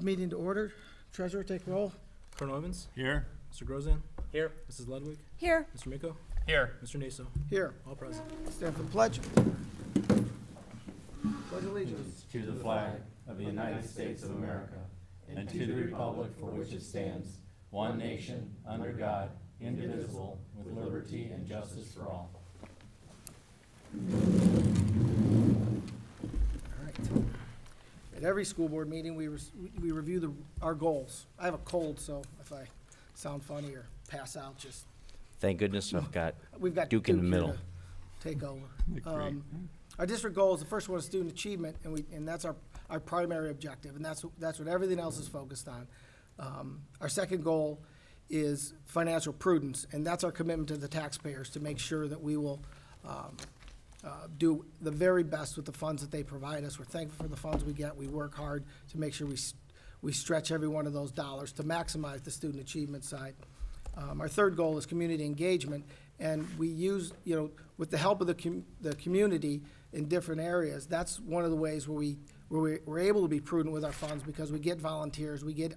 meeting to order. Treasurer, take roll. Colonel Evans? Here. Mr. Grozan? Here. Mrs. Ludwig? Here. Mr. Miko? Here. Mr. Naso? Here. All present. Stand for the pledge. Pledge allegiance. To the flag of the United States of America and to the republic for which it stands, one nation, under God, indivisible, with liberty and justice for all. All right. At every school board meeting, we review our goals. I have a cold, so if I sound funny or pass out, just Thank goodness we've got Duke in the here middle. to take over. Our district goals, the first one is student achievement, and that's our primary objective, and that's what everything else is focused on. Our second goal is financial prudence, and that's our commitment to the taxpayers to make sure that we will do the very best with the funds that they provide us. We're thankful for the funds we get. We work hard to make sure we stretch every one of those dollars to maximize the student achievement side. Our third goal is community engagement, and we use, with the help of the community in different areas, that's one of the ways where we're able to be prudent with our funds, because we get volunteers, we get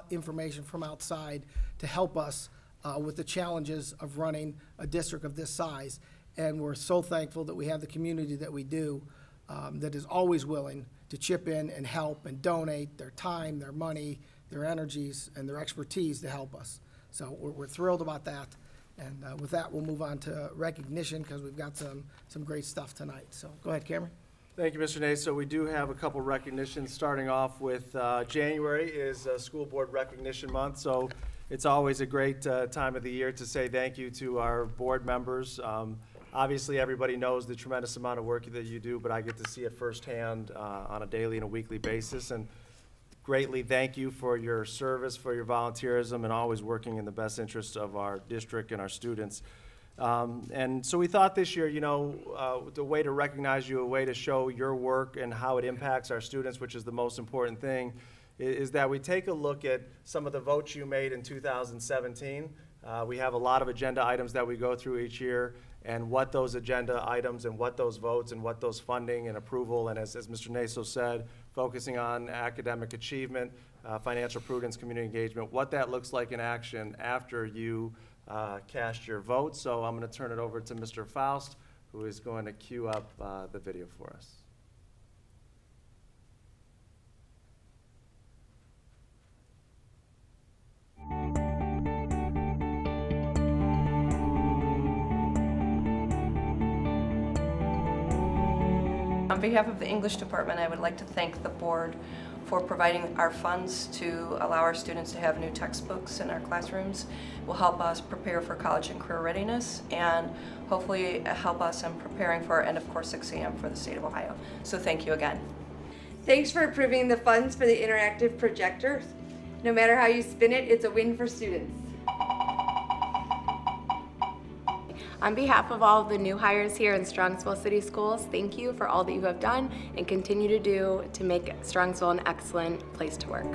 information from outside to help us with the challenges of running a district of this size. And we're so thankful that we have the community that we do, that is always willing to chip in and help and donate their time, their money, their energies, and their expertise to help us. So we're thrilled about that. And with that, we'll move on to recognition, because we've got some great stuff tonight. So go ahead, Cameron. Thank you, Mr. Nace. So we do have a couple recognitions, starting off with January is School Board Recognition Month. So it's always a great time of the year to say thank you to our board members. Obviously, everybody knows the tremendous amount of work that you do, but I get to see it firsthand on a daily and a weekly basis. And greatly thank you for your service, for your volunteerism, and always working in the best interest of our district and our students. And so we thought this year, the way to recognize you, a way to show your work and how it impacts our students, which is the most important thing, is that we take a look at some of the votes you made in 2017. We have a lot of agenda items that we go through each year, and what those agenda items and what those votes and what those funding and approval, and as Mr. Naso said, focusing on academic achievement, financial prudence, community engagement, what that looks like in action after you cast your vote. So I'm going to turn it over to Mr. Faust, who is going to cue up the video for us. On behalf of the English department, I would like to thank the board for providing our funds to allow our students to have new textbooks in our classrooms. It will help us prepare for college and career readiness, and hopefully help us in preparing for our end of course exam for the state of Ohio. So thank you again. Thanks for approving the funds for the interactive projectors. No matter how you spin it, it's a win for students. On behalf of all of the new hires here in Strongsville City Schools, thank you for all that you have done and continue to do to make Strongsville an excellent place to work.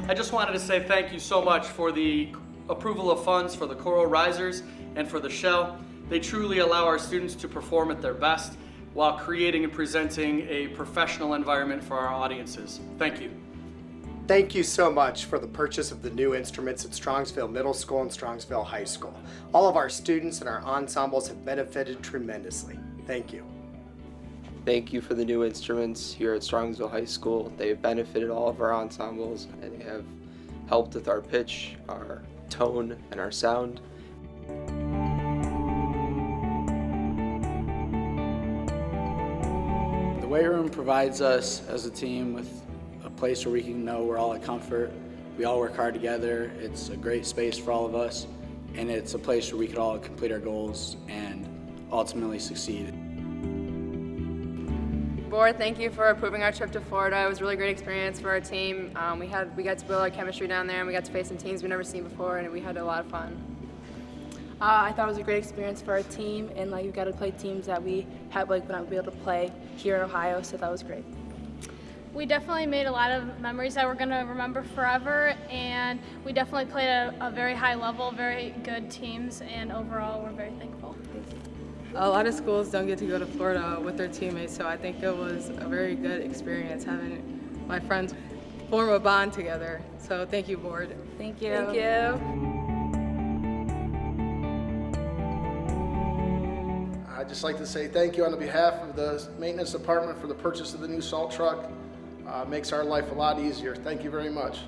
I just wanted to say thank you so much for the approval of funds for the Choral Risers and for the Shell. They truly allow our students to perform at their best while creating and presenting a professional environment for our audiences. Thank you. Thank you so much for the purchase of the new instruments at Strongsville Middle School and Strongsville High School. All of our students and our ensembles have benefited tremendously. Thank you. Thank you for the new instruments here at Strongsville High School. They have benefited all of our ensembles, and they have helped with our pitch, our tone, and our sound. The weight room provides us as a team with a place where we can know we're all at comfort. We all work hard together. It's a great space for all of us, and it's a place where we can all complete our goals and ultimately succeed. Board, thank you for approving our trip to Florida. It was a really great experience for our team. We got to build our chemistry down there, and we got to face some teams we've never seen before, and we had a lot of fun. I thought it was a great experience for our team, and we got to play teams that we have would not be able to play here in Ohio, so that was great. We definitely made a lot of memories that we're going to remember forever, and we definitely played at a very high level, very good teams, and overall we're very thankful. A lot of schools don't get to go to Florida with their teammates, so I think it was a very good experience having my friends form a bond together. So thank you, board. Thank you. Thank you. I'd just like to say thank you on behalf of the maintenance department for the purchase of the new salt truck. Makes our life a lot easier. Thank you very much.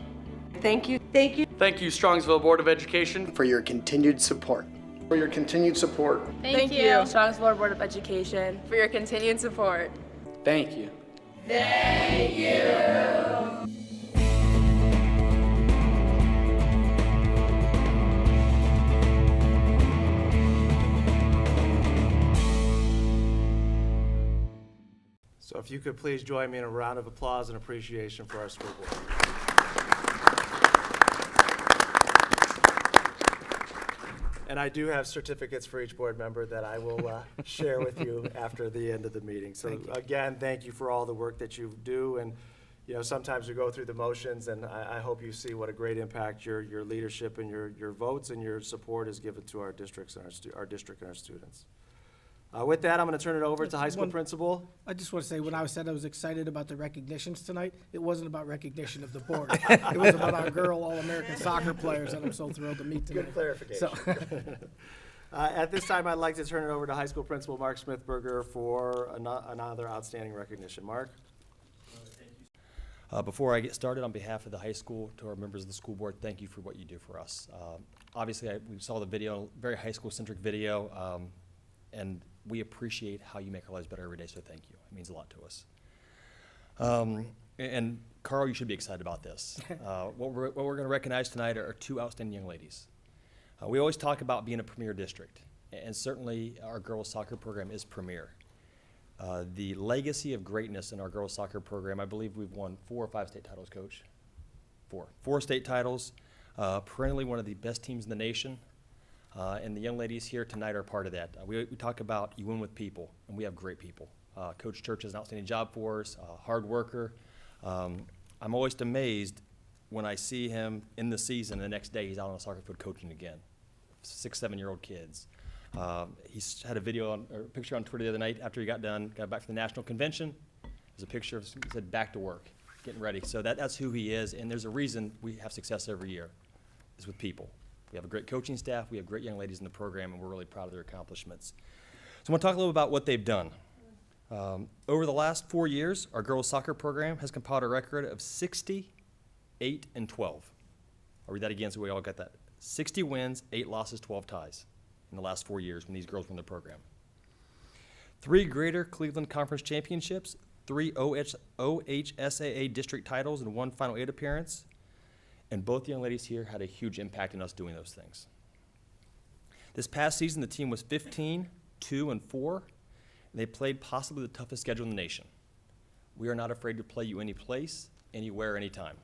Thank you. Thank you. Thank you, Strongsville Board of Education. For your continued support. For your continued support. Thank you. Strongsville Board of Education. For your continued support. Thank you. So if you could please join me in a round of applause and appreciation for our school board. And I do have certificates for each board member that I will share with you after the end of the meeting. So again, thank you for all the work that you do. And you know, sometimes we go through the motions, and I hope you see what a great impact your leadership and your votes and your support has given to our districts and our district and our students. With that, I'm going to turn it over to high school principal. I just want to say, when I said I was excited about the recognitions tonight, it wasn't about recognition of the board. It was about our girl All-American soccer players that I'm so thrilled to meet tonight. Good clarification. So, At this time, I'd like to turn it over to high school principal Mark Smithberger for another outstanding recognition. Mark? Before I get started, on behalf of the high school, to our members of the school board, thank you for what you do for us. Obviously, we saw the video, very high school-centric video, and we appreciate how you make our lives better every day, so thank you. It means a lot to us. And Carl, you should be excited about this. What we're going to recognize tonight are two outstanding young ladies. We always talk about being a premier district, and certainly our girls soccer program is premier. The legacy of greatness in our girls soccer program, I believe we've won 4 or 5 state titles, Coach. 4 state titles, perennially one of the best teams in the nation. And the young ladies here tonight are part of that. We talk about you win with people, and we have great people. Coach Church does an outstanding job for us, hard worker. I'm always amazed when I see him in the season, the next day he's out on the soccer field coaching again. 6, 7-year-old kids. He's had a picture on Twitter the other night after he got back from the national convention. There's a picture of, he said, back to work, getting ready. So that's who he is, and there's a reason we have success every year, is with people. We have a great coaching staff, we have great young ladies in the program, and we're really proud of their accomplishments. So I want to talk a little about what they've done. Over the last 4 years, our girls soccer program has compiled a record of 60, 8, and 12. I'll read that again so we all got that. 60 wins, 8 losses, 12 ties in the last 4 years when these girls were in the program. 3 Greater Cleveland Conference Championships, 3 OHSAA district titles, and 1 Final 8 appearance. And both young ladies here had a huge impact in us doing those things. This past season, the team was 15, 2, and 4, and they played possibly the toughest schedule in the nation. We are not afraid to play you any place, anywhere, anytime.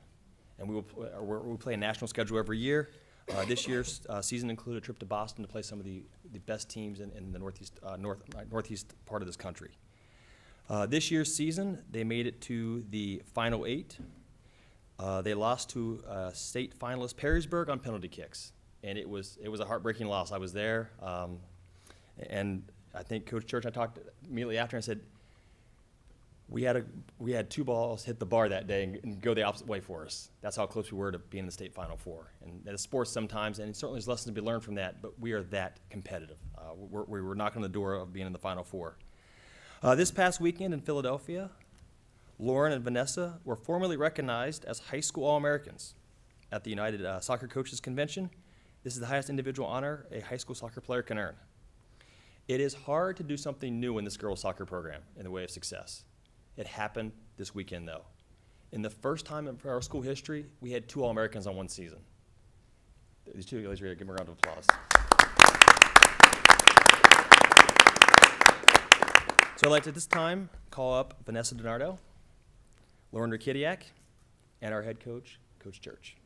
And we play a national schedule every year. This year's season included a trip to Boston to play some of the best teams in the northeast part of this country. This year's season, they made it to the Final 8. They lost to state finalist Perrysburg on penalty kicks, and it was a heartbreaking loss. I was there, and I think Coach Church, I talked immediately after, and I said, we had 2 balls hit the bar that day and go the opposite way for us. That's how close we were to being in the state Final 4. And it's sports sometimes, and certainly there's lessons to be learned from that, but we are that competitive. We were knocking on the door of being in the Final 4. This past weekend in Philadelphia, Lauren and Vanessa were formally recognized as high school All-Americans at the United Soccer Coaches Convention. This is the highest individual honor a high school soccer player can earn. It is hard to do something new in this girls' soccer program in the way of success. It happened this weekend, though. In the first time in our school history, we had 2 All-Americans on one season. These 2 ladies are here. Give them a round of applause. So I'd like to, at this time, call up Vanessa DiNardo, Lauren Rakidiak, and our head coach, Coach Church.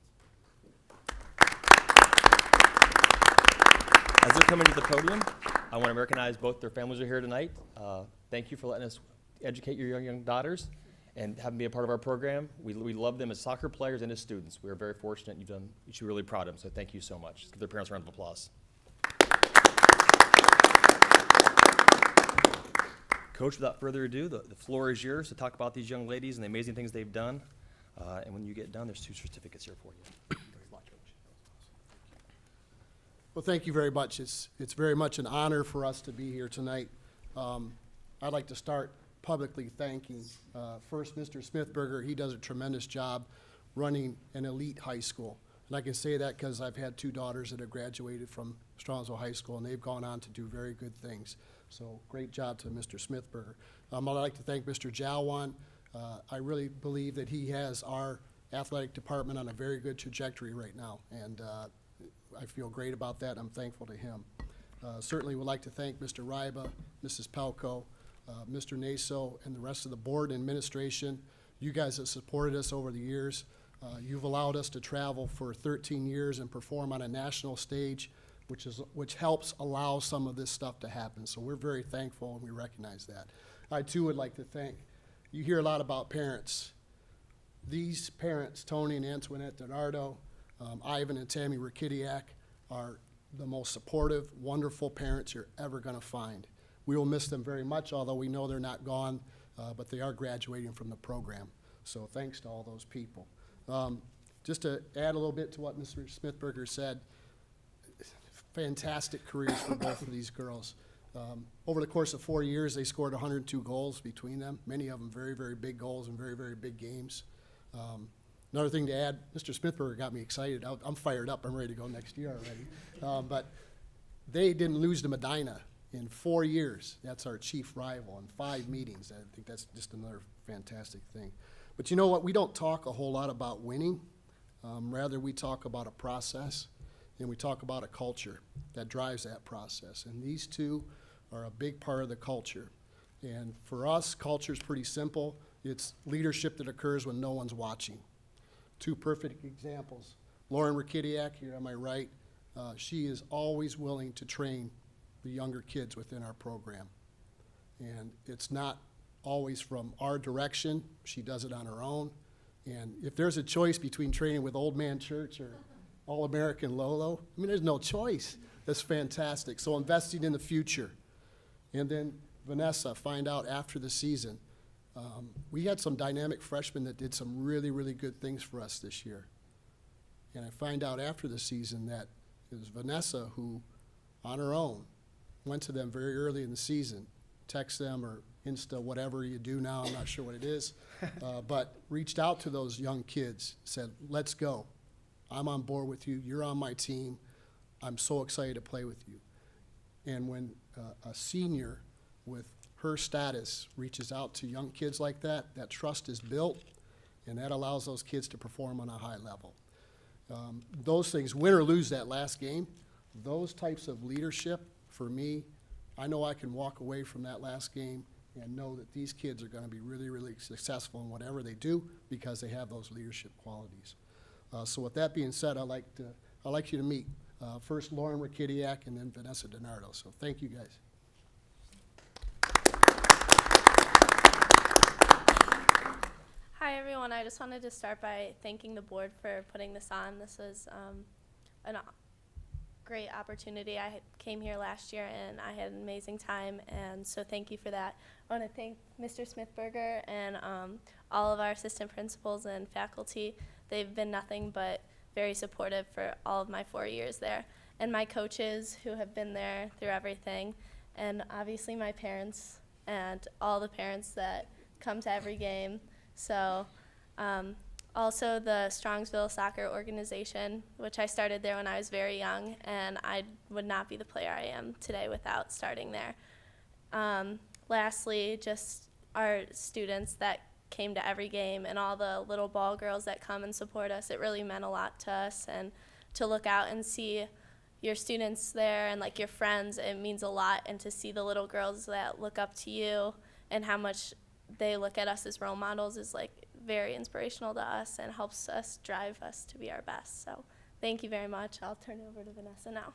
As they're coming to the podium, I want to recognize both their families are here tonight. Thank you for letting us educate your young daughters and have them be a part of our program. We love them as soccer players and as students. We are very fortunate. You should be really proud of them, so thank you so much. Give their parents a round of applause. Coach, without further ado, the floor is yours to talk about these young ladies and the amazing things they've done. And when you get done, there's 2 certificates here for you. Well, thank you very much. It's very much an honor for us to be here tonight. I'd like to start publicly thanking first Mr. Smithberger. He does a tremendous job running an elite high school. And I can say that because I've had 2 daughters that have graduated from Strongsville High School, and they've gone on to do very good things. So great job to Mr. Smithberger. I'd like to thank Mr. Jalwan. I really believe that he has our athletic department on a very good trajectory right now, and I feel great about that. I'm thankful to him. Certainly would like to thank Mr. Ryba, Mrs. Pelko, Mr. Naso, and the rest of the board and administration. You guys have supported us over the years. You've allowed us to travel for 13 years and perform on a national stage, which helps allow some of this stuff to happen. So we're very thankful, and we recognize that. I, too, would like to thank, you hear a lot about parents. These parents, Tony and Antoinette Donardo, Ivan and Tammy Rakidiak, are the most supportive, wonderful parents you're ever going to find. We will miss them very much, although we know they're not gone, but they are graduating from the program. So thanks to all those people. Just to add a little bit to what Mr. Smithberger said, fantastic careers for both of these girls. Over the course of 4 years, they scored 102 goals between them, many of them very, very big goals in very, very big games. Another thing to add, Mr. Smithberger got me excited. I'm fired up. I'm ready to go next year already. But they didn't lose to Medina in 4 years. That's our chief rival in 5 meetings. I think that's just another fantastic thing. But you know what? We don't talk a whole lot about winning. Rather, we talk about a process, and we talk about a culture that drives that process. And these 2 are a big part of the culture. And for us, culture is pretty simple. It's leadership that occurs when no one's watching. 2 perfect examples. Lauren Rakidiak, here on my right, she is always willing to train the younger kids within our program. And it's not always from our direction. She does it on her own. And if there's a choice between training with Old Man Church or All-American Lolo, I mean, there's no choice. That's fantastic. So investing in the future. And then Vanessa, find out after the season. We had some dynamic freshmen that did some really, really good things for us this year. And I find out after the season that it was Vanessa who, on her own, went to them very early in the season, text them or Insta, whatever you do now, I'm not sure what it is, but reached out to those young kids, said, let's go. I'm on board with you. You're on my team. I'm so excited to play with you. And when a senior with her status reaches out to young kids like that, that trust is built, and that allows those kids to perform on a high level. Those things, win or lose that last game, those types of leadership, for me, I know I can walk away from that last game and know that these kids are going to be really, really successful in whatever they do because they have those leadership qualities. So with that being said, I'd like you to meet first Lauren Rakidiak and then Vanessa Donardo. So thank you guys. Hi everyone, I just wanted to start by thanking the board for putting this on. This was a great opportunity. I came here last year and I had an amazing time, and so thank you for that. I want to thank Mr. Smithberger and all of our assistant principals and faculty. They've been nothing but very supportive for all of my 4 years there. And my coaches who have been there through everything, and obviously my parents and all the parents that come to every game. So also the Strongsville soccer organization, which I started there when I was very young, and I would not be the player I am today without starting there. Lastly, just our students that came to every game and all the little ball girls that come and support us. It really meant a lot to us, and to look out and see your students there and like your friends, it means a lot. And to see the little girls that look up to you and how much they look at us as role models is like very inspirational to us and helps us drive us to be our best. So thank you very much. I'll turn it over to Vanessa now.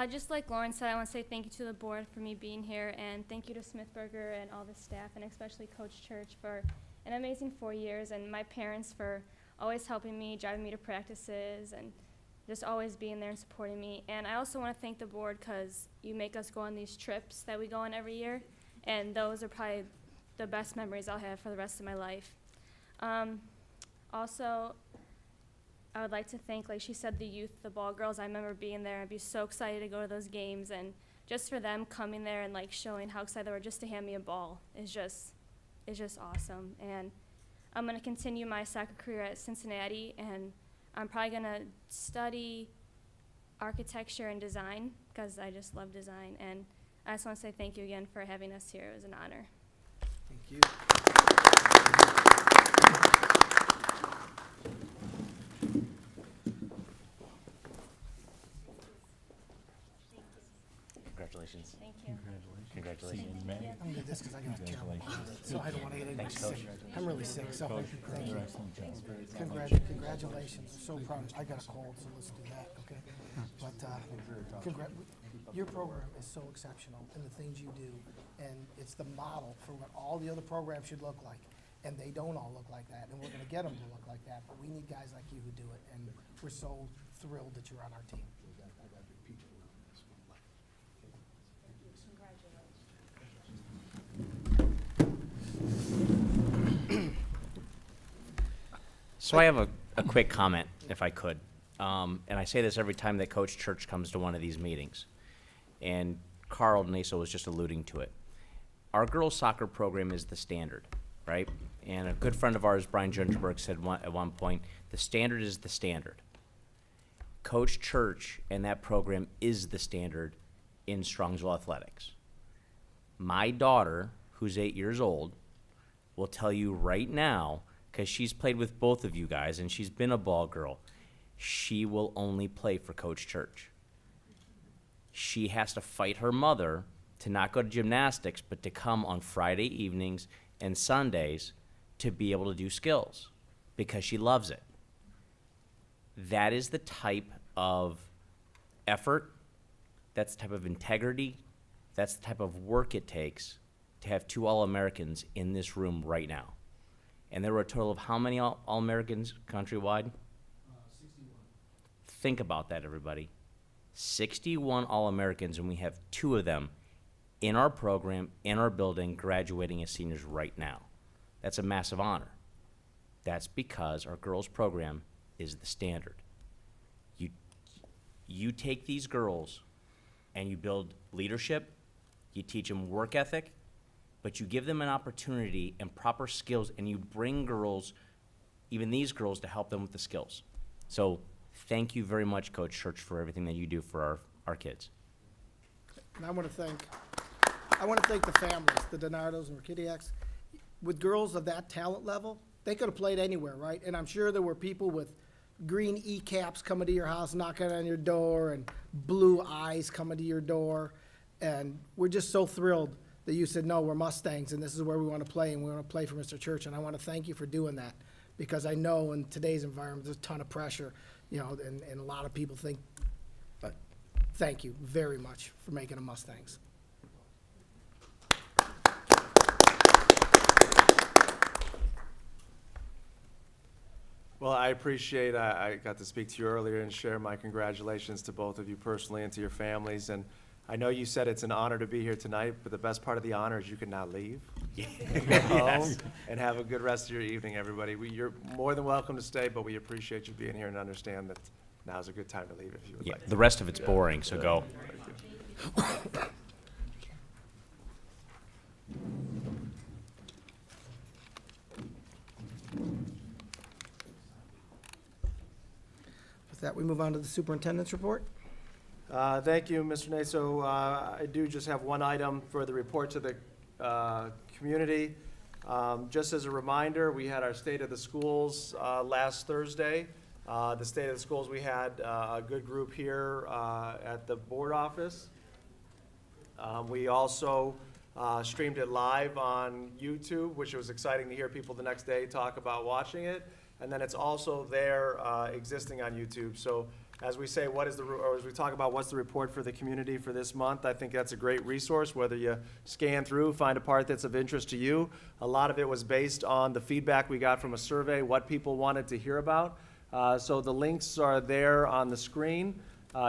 Just like Lauren said, I want to say thank you to the board for me being here, and thank you to Smithberger and all the staff, and especially Coach Church for an amazing 4 years, and my parents for always helping me, driving me to practices, and just always being there and supporting me. And I also want to thank the board because you make us go on these trips that we go on every year, and those are probably the best memories I'll have for the rest of my life. Also, I would like to thank, like she said, the youth, the ball girls. I remember being there. I'd be so excited to go to those games, and just for them coming there and like showing how excited they were just to hand me a ball is just awesome. And I'm going to continue my soccer career at Cincinnati, and I'm probably going to study architecture and design because I just love design. And I just want to say thank you again for having us here. It was an honor. Thank you. Congratulations. Thank you. Congratulations. I'm gonna do this because I got a terrible cold, so I don't want to get anybody sick. I'm really sick, so thank you. Congratulations. I'm so proud. I got a cold, so let's do that, okay? But your program is so exceptional in the things you do, and it's the model for what all the other programs should look like. And they don't all look like that, and we're gonna get them to look like that, but we need guys like you who do it, and we're so thrilled that you're on our team. So I have a quick comment, if I could. And I say this every time that Coach Church comes to one of these meetings. And Carl Naso was just alluding to it. Our girls' soccer program is the standard, right? And a good friend of ours, Brian Gingerberg, said at one point, the standard is the standard. Coach Church and that program is the standard in Strongsville athletics. My daughter, who's 8 years old, will tell you right now, because she's played with both of you guys and she's been a ball girl, she will only play for Coach Church. She has to fight her mother to not go to gymnastics, but to come on Friday evenings and Sundays to be able to do skills because she loves it. That is the type of effort, that's the type of integrity, that's the type of work it takes to have 2 All-Americans in this room right now. And there were a total of how many All-Americans countrywide? 61. Think about that, everybody. 61 All-Americans, and we have 2 of them in our program, in our building, graduating as seniors right now. That's a massive honor. That's because our girls' program is the standard. You take these girls and you build leadership, you teach them work ethic, but you give them an opportunity and proper skills, and you bring girls, even these girls, to help them with the skills. So thank you very much, Coach Church, for everything that you do for our kids. And I want to thank the families, the Donardos and Rakidiaks. With girls of that talent level, they could have played anywhere, right? And I'm sure there were people with green E-caps coming to your house, knocking on your door, and blue eyes coming to your door. And we're just so thrilled that you said, no, we're Mustangs, and this is where we want to play, and we want to play for Mr. Church. And I want to thank you for doing that, because I know in today's environment, there's a ton of pressure, and a lot of people think, but thank you very much for making them Mustangs. Well, I appreciate, I got to speak to you earlier and share my congratulations to both of you personally and to your families. And I know you said it's an honor to be here tonight, but the best part of the honor is you can now leave. Go home and have a good rest of your evening, everybody. You're more than welcome to stay, but we appreciate you being here and understand that now's a good time to leave if you would like. The rest of it's boring, so go. With that, we move on to the superintendent's report. Thank you, Mr. Naso. I do just have one item for the report to the community. Just as a reminder, we had our State of the Schools last Thursday. The State of the Schools, we had a good group here at the board office. We also streamed it live on YouTube, which was exciting to hear people the next day talk about watching it. And then it's also there existing on YouTube. So as we say, as we talk about what's the report for the community for this month, I think that's a great resource, whether you scan through, find a part that's of interest to you. A lot of it was based on the feedback we got from a survey, what people wanted to hear about. So the links are there on the screen.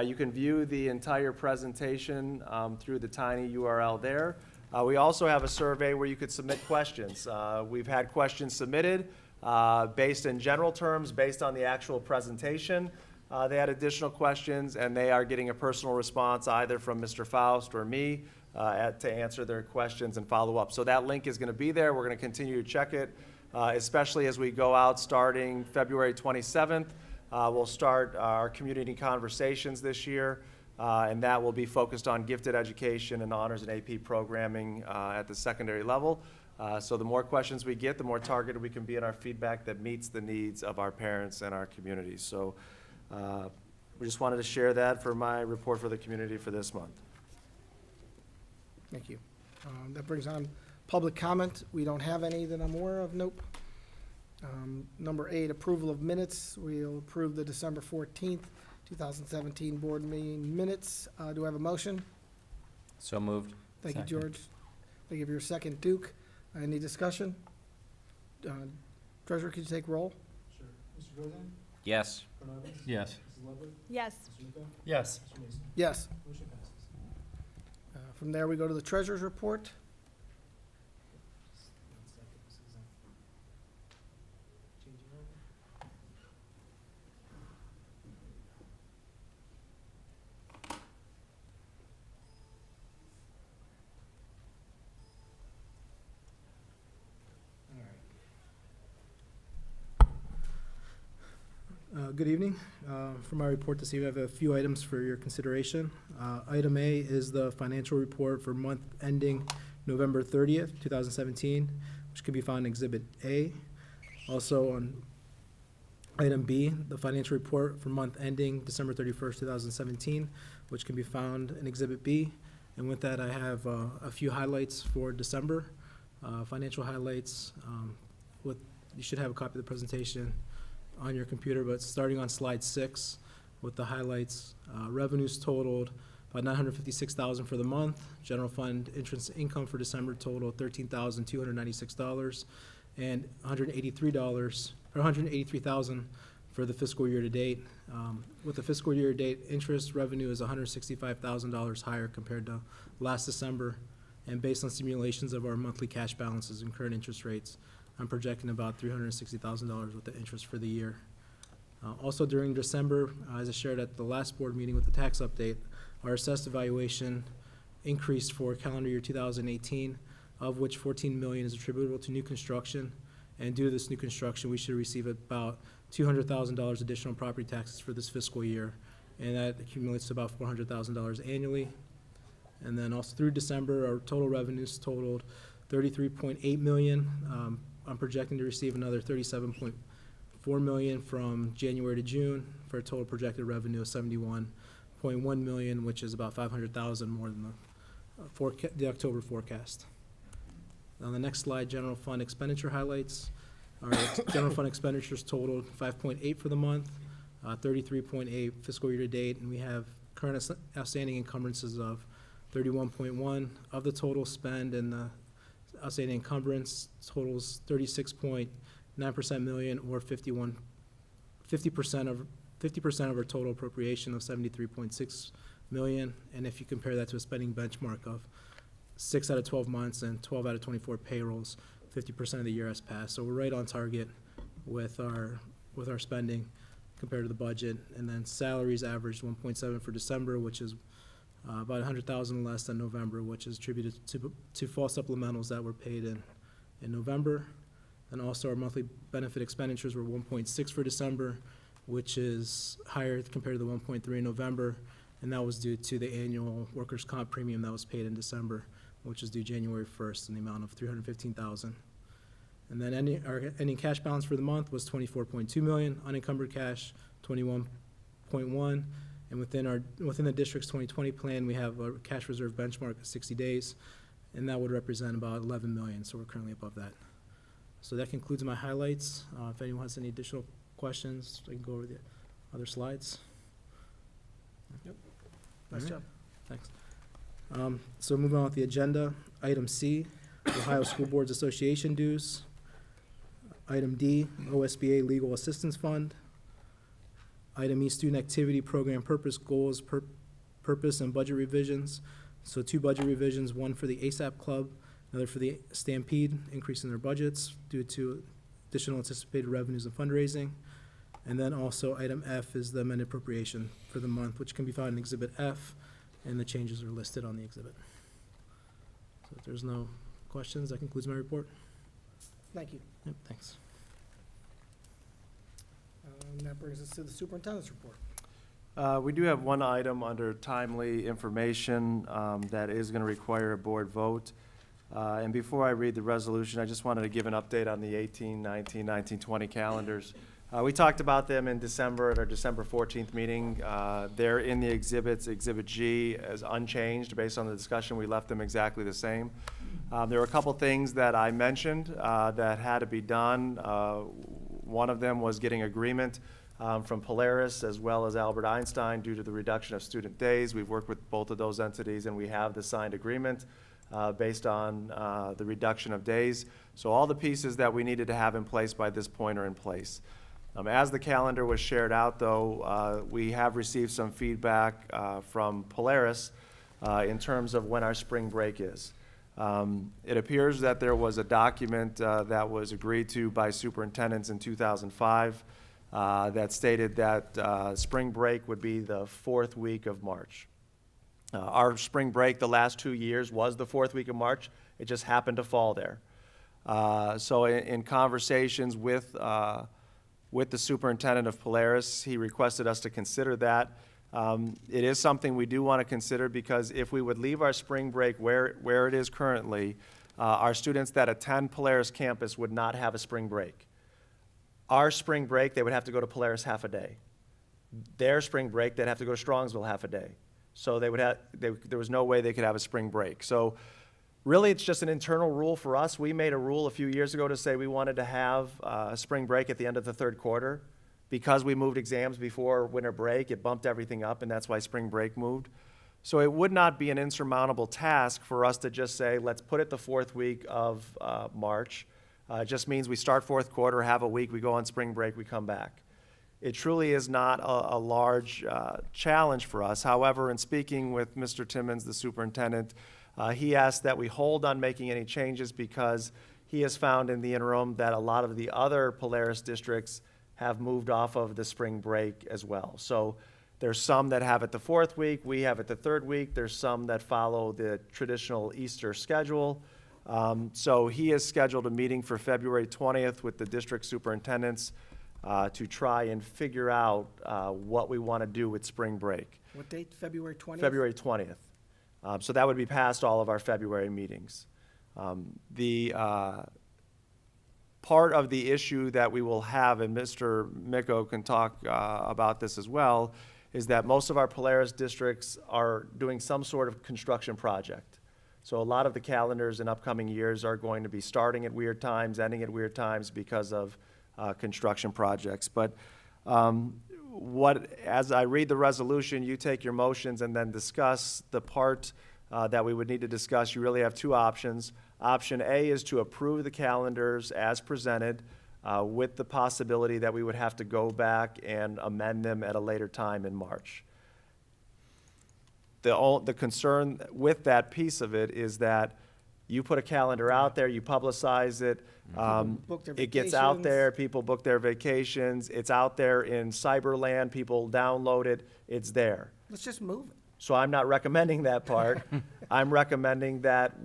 You can view the entire presentation through the tiny URL there. We also have a survey where you could submit questions. We've had questions submitted based in general terms, based on the actual presentation. They had additional questions, and they are getting a personal response either from Mr. Faust or me to answer their questions and follow up. So that link is going to be there. We're going to continue to check it, especially as we go out starting February 27th. We'll start our community conversations this year, and that will be focused on gifted education and honors and AP programming at the secondary level. So the more questions we get, the more targeted we can be in our feedback that meets the needs of our parents and our communities. So we just wanted to share that for my report for the community for this month. Thank you. That brings on public comment. We don't have any that I'm aware of. Nope. Number 8, approval of minutes. We'll approve the December 14th, 2017 board meeting minutes. Do I have a motion? So moved. Thank you, George. Thank you for your second, Duke. Any discussion? Treasurer, could you take roll? Sure. Mr. Jordan? Yes. Yes. Yes. Yes. Yes. Motion passes. From there, we go to the treasurer's report. Good evening. For my report this evening, I have a few items for your consideration. Item A is the financial report for month ending November 30th, 2017, which can be found in Exhibit A. Also on item B, the financial report for month ending December 31st, 2017, which can be found in Exhibit B. And with that, I have a few highlights for December, financial highlights. You should have a copy of the presentation on your computer, but starting on slide 6 with the highlights, revenues totaled about $956,000 for the month. General fund interest income for December totaled $13,296, and $183,000 for the fiscal year to date. With the fiscal year to date, interest revenue is $165,000 higher compared to last December, and based on simulations of our monthly cash balances and current interest rates, I'm projecting about $360,000 with the interest for the year. Also during December, as I shared at the last board meeting with the tax update, our assessed evaluation increased for calendar year 2018, of which $14 million is attributable to new construction. And due to this new construction, we should receive about $200,000 additional property taxes for this fiscal year, and that accumulates to about $400,000 annually. And then also through December, our total revenues totaled $33.8 million. I'm projecting to receive another $37.4 million from January to June for a total projected revenue of $71.1 million, which is about $500,000 more than the October forecast. On the next slide, general fund expenditure highlights. Our general fund expenditures totaled $5.8 for the month, $33.8 fiscal year to date, and we have current outstanding encumbrances of $31.1 of the total spend, and the outstanding encumbrance totals 36.9% million, or 50% of our total appropriation of $73.6 million. And if you compare that to a spending benchmark of 6 out of 12 months and 12 out of 24 payrolls, 50% of the year has passed. So we're right on target with our spending compared to the budget. And then salaries averaged 1.7 for December, which is about $100,000 less than November, which is attributed to fall supplementals that were paid in November. And also our monthly benefit expenditures were 1.6 for December, which is higher compared to the 1.3 in November, and that was due to the annual workers' comp premium that was paid in December, which is due January 1st in the amount of $315,000. And then our ending cash balance for the month was $24.2 million, unencumbered cash $21.1. And within the district's 2020 plan, we have a cash reserve benchmark of 60 days, and that would represent about $11 million, so we're currently above that. So that concludes my highlights. If anyone has any additional questions, I can go over the other slides. Yep. Nice job. Thanks. So moving on with the agenda, item C, Ohio School Boards Association dues. Item D, OSBA Legal Assistance Fund. Item E, student activity program purpose, goals, purpose, and budget revisions. So 2 budget revisions, one for the ASAP Club, another for the Stampede, increasing their budgets due to additional anticipated revenues and fundraising. And then also item F is the amended appropriation for the month, which can be found in Exhibit F, and the changes are listed on the exhibit. So if there's no questions, that concludes my report. Thank you. Yep, thanks. That brings us to the superintendent's report. We do have one item under timely information that is going to require a board vote. And before I read the resolution, I just wanted to give an update on the 18, 19, 19, 20 calendars. We talked about them in December at our December 14th meeting. They're in the exhibits. Exhibit G is unchanged. Based on the discussion, we left them exactly the same. There were a couple things that I mentioned that had to be done. One of them was getting agreement from Polaris as well as Albert Einstein due to the reduction of student days. We've worked with both of those entities, and we have the signed agreement based on the reduction of days. So all the pieces that we needed to have in place by this point are in place. As the calendar was shared out, though, we have received some feedback from Polaris in terms of when our spring break is. It appears that there was a document that was agreed to by superintendents in 2005 that stated that spring break would be the 4th week of March. Our spring break the last 2 years was the 4th week of March. It just happened to fall there. So in conversations with the superintendent of Polaris, he requested us to consider that. It is something we do want to consider because if we would leave our spring break where it is currently, our students that attend Polaris campus would not have a spring break. Our spring break, they would have to go to Polaris half a day. Their spring break, they'd have to go to Strongsville half a day. So they would have, there was no way they could have a spring break. So really, it's just an internal rule for us. We made a rule a few years ago to say we wanted to have a spring break at the end of the 3rd quarter. Because we moved exams before winter break, it bumped everything up, and that's why spring break moved. So it would not be an insurmountable task for us to just say, let's put it the 4th week of March. It just means we start 4th quarter, have a week, we go on spring break, we come back. It truly is not a large challenge for us. However, in speaking with Mr. Timmons, the superintendent, he asked that we hold on making any changes because he has found in the interim that a lot of the other Polaris districts have moved off of the spring break as well. So there's some that have it the 4th week, we have it the 3rd week, there's some that follow the traditional Easter schedule. So he has scheduled a meeting for February 20th with the district superintendents to try and figure out what we want to do with spring break. What date, February 20th? February 20th. So that would be past all of our February meetings. Part of the issue that we will have, and Mr. Micko can talk about this as well, is that most of our Polaris districts are doing some sort of construction project. So a lot of the calendars in upcoming years are going to be starting at weird times, ending at weird times because of construction projects. But as I read the resolution, you take your motions and then discuss the part that we would need to discuss. You really have 2 options. Option A is to approve the calendars as presented with the possibility that we would have to go back and amend them at a later time in March. The concern with that piece of it is that you put a calendar out there, you publicize it, it gets out there, people book their vacations, it's out there in cyberland, people download it, it's there. Let's just move it. So I'm not recommending that part. I'm recommending that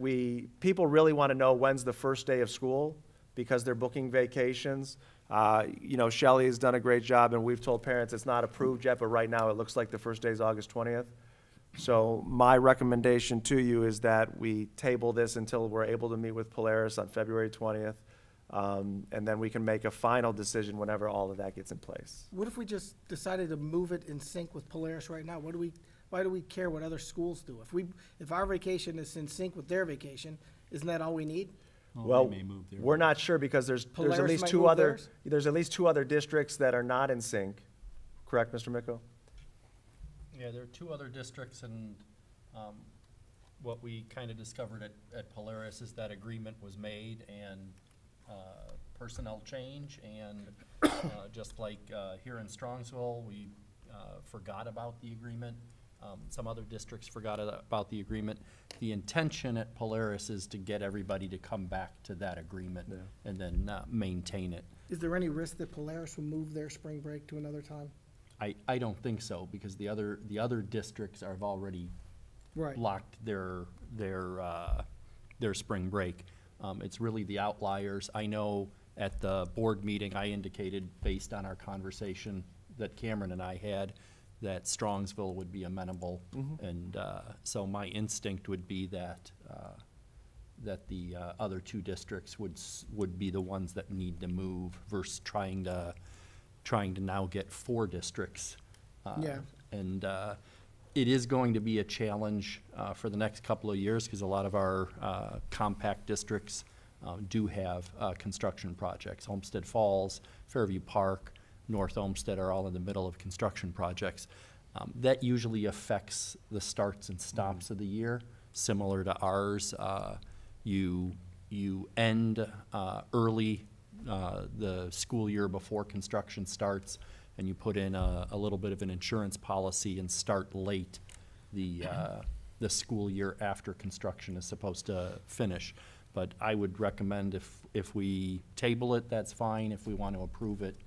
people really want to know when's the first day of school because they're booking vacations. Shelley has done a great job, and we've told parents it's not approved yet, but right now it looks like the first day is August 20th. So my recommendation to you is that we table this until we're able to meet with Polaris on February 20th, and then we can make a final decision whenever all of that gets in place. What if we just decided to move it in sync with Polaris right now? Why do we care what other schools do? If our vacation is in sync with their vacation, isn't that all we need? Well, we're not sure because there's at least 2 other districts that are not in sync. Correct, Mr. Micko? Yeah, there are 2 other districts, and what we kind of discovered at Polaris is that agreement was made, and personnel change, and just like here in Strongsville, we forgot about the agreement. Some other districts forgot about the agreement. The intention at Polaris is to get everybody to come back to that agreement and then maintain it. Is there any risk that Polaris will move their spring break to another time? I don't think so, because the other districts have already Right. locked their spring break. It's really the outliers. I know at the board meeting, I indicated, based on our conversation that Cameron and I had, that Strongsville would be amenable. And so my instinct would be that the other two districts would be the ones that need to move versus trying to now get 4 districts. Yeah. And it is going to be a challenge for the next couple of years, because a lot of our compact districts do have construction projects. Homestead Falls, Fairview Park, North Olmsted are all in the middle of construction projects. That usually affects the starts and stops of the year, similar to ours. You end early the school year before construction starts, and you put in a little bit of an insurance policy and start late the school year after construction is supposed to finish. But I would recommend if we table it, that's fine. If we want to approve it,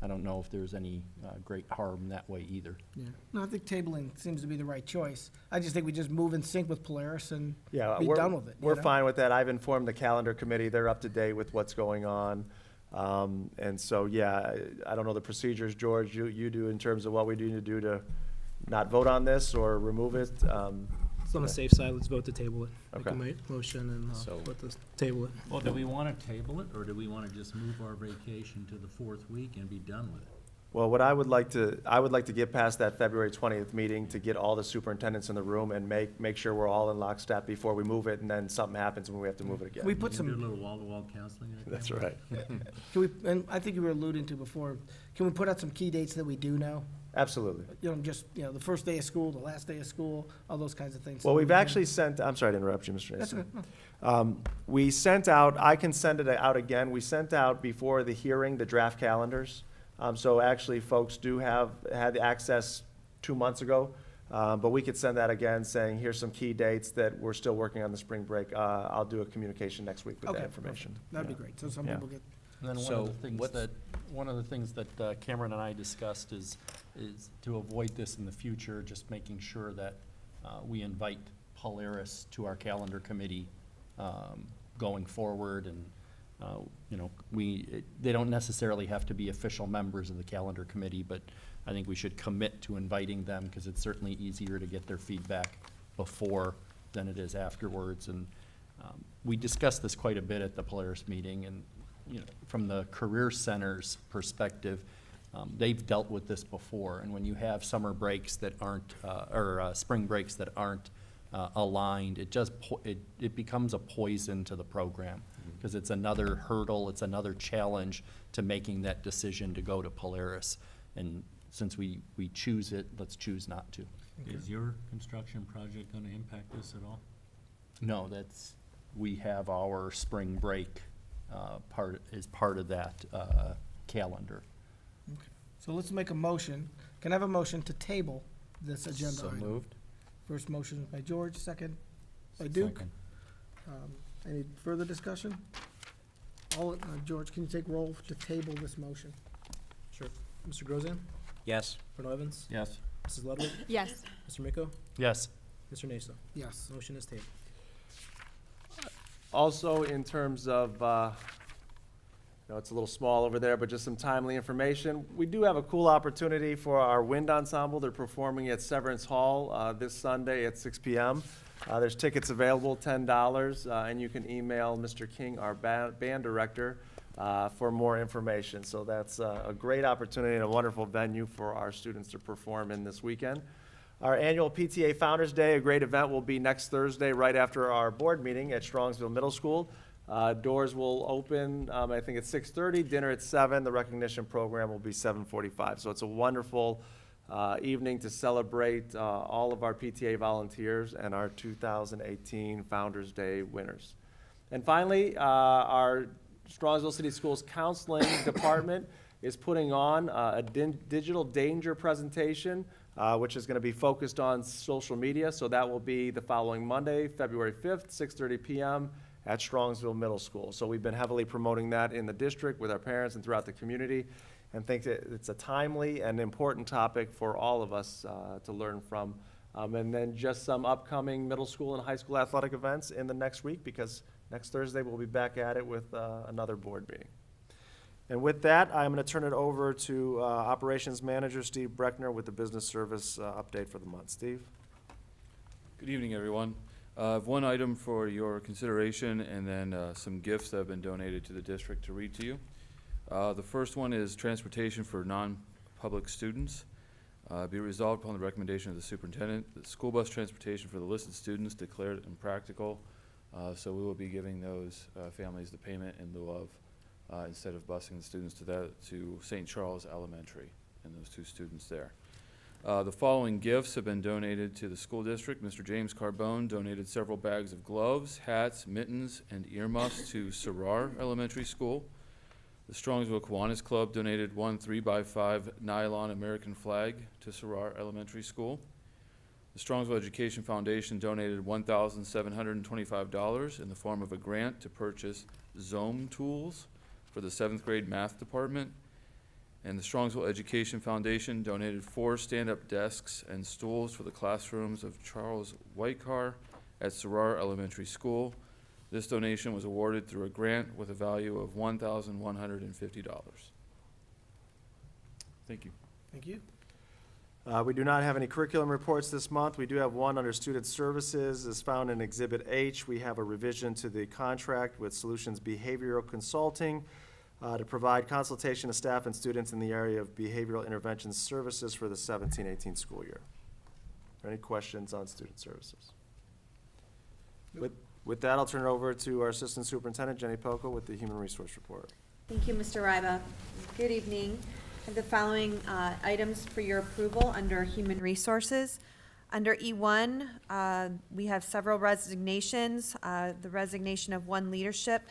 I don't know if there's any great harm that way either. Yeah. No, I think tabling seems to be the right choice. I just think we just move in sync with Polaris and be done with it. We're fine with that. I've informed the calendar committee. They're up to date with what's going on. And so, yeah, I don't know the procedures, George, you do in terms of what we need to do to not vote on this or remove it. It's on the safe side, let's vote to table it. Okay. Make a motion and vote to table it. Well, do we want to table it, or do we want to just move our vacation to the 4th week and be done with it? Well, what I would like to get past that February 20th meeting to get all the superintendents in the room and make sure we're all in lockstep before we move it, and then something happens when we have to move it again. We put You some. can do a little wall-to-wall counseling. That's right. Can we, and I think you were alluding to before, can we put out some key dates that we do know? Absolutely. Just, the first day of school, the last day of school, all those kinds of things. Well, So we've we can- actually sent, I'm sorry to interrupt you, Mr. That's Nason. okay. We sent out, I can send it out again, we sent out before the hearing, the draft calendars. So actually, folks had access 2 months ago, but we could send that again, saying, here's some key dates that we're still working on the spring break. I'll do a communication next week with that Okay, information. That'd be great. So some Yeah. people get, And then one of the things that Cameron and I discussed is to avoid this in the future, just making sure that we invite Polaris to our calendar committee going forward. And they don't necessarily have to be official members of the calendar committee, but I think we should commit to inviting them, because it's certainly easier to get their feedback before than it is afterwards. And we discussed this quite a bit at the Polaris meeting, and from the Career Center's perspective, they've dealt with this before. And when you have summer breaks that aren't, or spring breaks that aren't aligned, it becomes a poison to the program, because it's another hurdle, it's another challenge to making that decision to go to Polaris. And since we choose it, let's choose not to. Is your construction project going to impact this at all? No, we have our spring break part of that calendar. so let's make a motion. Can I have a motion to table this agenda So item? moved. First motion by George, second by Duke. Second. Any further discussion? George, can you take roll to table this motion? Sure. Mr. Grozan? Yes. Colonel Evans? Yes. Mrs. Ludwig? Yes. Mr. Miko? Yes. Mr. Naso? Yes. Motion is tabled. Also, in terms of, it's a little small over there, but just some timely information. We do have a cool opportunity for our wind ensemble. They're performing at Severance Hall this Sunday at 6 p.m. There's tickets available, $10, and you can email Mr. King, our band director, for more information. So that's a great opportunity and a wonderful venue for our students to perform in this weekend. Our annual PTA Founders Day, a great event, will be next Thursday right after our board meeting at Strongsville Middle School. Doors will open, I think at 6:30, dinner at 7. The recognition program will be 7:45. So it's a wonderful evening to celebrate all of our PTA volunteers and our 2018 Founders Day winners. And finally, our Strongsville City Schools Counseling Department is putting on a digital danger presentation, which is going to be focused on social media. So that will be the following Monday, February 5th, 6:30 p.m. at Strongsville Middle School. So we've been heavily promoting that in the district with our parents and throughout the community, and think that it's a timely and important topic for all of us to learn from. And then just some upcoming middle school and high school athletic events in the next week, because next Thursday we'll be back at it with another board meeting. And with that, I'm going to turn it over to Operations Manager Steve Breckner with the business service update for the month. Steve? Good evening, everyone. I have one item for your consideration and then some gifts that have been donated to the district to read to you. The first one is transportation for non-public students. Be resolved upon the recommendation of the superintendent that school bus transportation for the listed students declared impractical. So we will be giving those families the payment in lieu of, instead of busing the students to St. Charles Elementary and those two students there. The following gifts have been donated to the school district. Mr. James Carbone donated several bags of gloves, hats, mittens, and earmuffs to Sarar Elementary School. The Strongsville Kiwanis Club donated one 3x5 nylon American flag to Sarar Elementary School. The Strongsville Education Foundation donated $1,725 in the form of a grant to purchase Zoom tools for the 7th grade math department. And the Strongsville Education Foundation donated 4 stand-up desks and stools for the classrooms of Charles Whitecar at Sarar Elementary School. This donation was awarded through a grant with a value of $1,150. Thank you. Thank you. We do not have any curriculum reports this month. We do have one under student services, as found in Exhibit H. We have a revision to the contract with Solutions Behavioral Consulting to provide consultation to staff and students in the area of behavioral intervention services for the 17-18 school year. Are there any questions on student services? With that, I'll turn it over to our Assistant Superintendent, Jenny Poco, with the Human Resource Report. Thank you, Mr. Ryba. Good evening. I have the following items for your approval under Human Resources. Under E1, we have several resignations. The resignation of one leadership,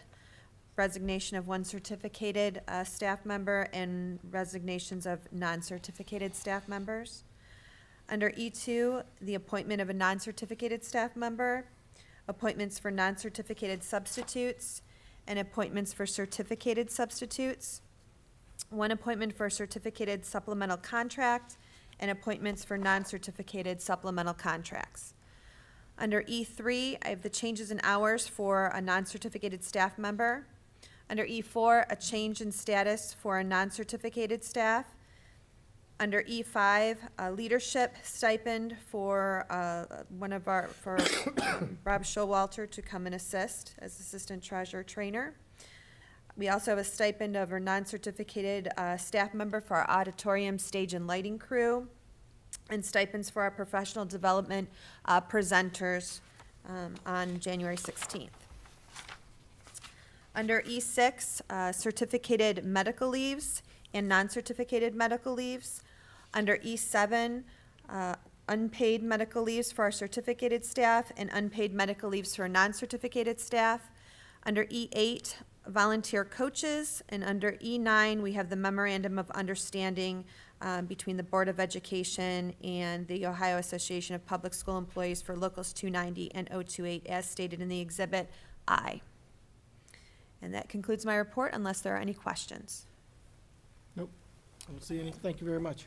resignation of one certificated staff member, and resignations of non-certificated staff members. Under E2, the appointment of a non-certificated staff member, appointments for non-certificated substitutes, and appointments for certificated substitutes. One appointment for a certificated supplemental contract, and appointments for non-certificated supplemental contracts. Under E3, I have the changes in hours for a non-certificated staff member. Under E4, a change in status for a non-certificated staff. Under E5, a leadership stipend for Rob Showalter to come and assist as assistant treasurer trainer. We also have a stipend of our non-certificated staff member for our auditorium, stage, and lighting crew, and stipends for our professional development presenters on January 16th. Under E6, certificated medical leaves and non-certificated medical leaves. Under E7, unpaid medical leaves for our certificated staff and unpaid medical leaves for non-certificated staff. Under E8, volunteer coaches, and under E9, we have the memorandum of understanding between the Board of Education and the Ohio Association of Public School Employees for Locals 290 and 028, as stated in the Exhibit I. And that concludes my report, unless there are any questions. Nope. I don't see any. Thank you very much.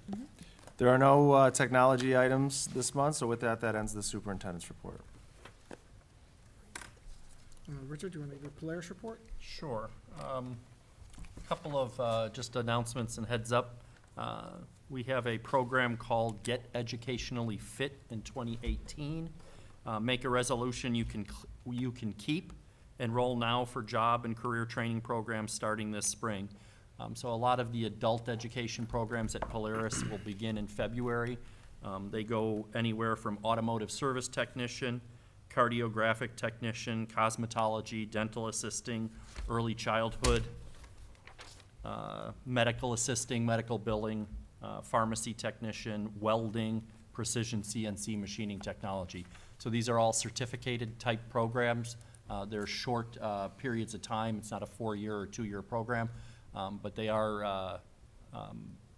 There are no technology items this month, so with that, that ends the superintendent's report. Richard, do you want to give a Polaris report? Sure. A couple of just announcements and heads up. We have a program called Get Educationally Fit in 2018. Make a resolution you can keep. Enroll now for job and career training programs starting this spring. So a lot of the adult education programs at Polaris will begin in February. They go anywhere from automotive service technician, cardiographic technician, cosmetology, dental assisting, early childhood, medical assisting, medical billing, pharmacy technician, welding, precision CNC machining technology. So these are all certificated type programs They're short periods of time. It's not a 4-year or 2-year program, but they are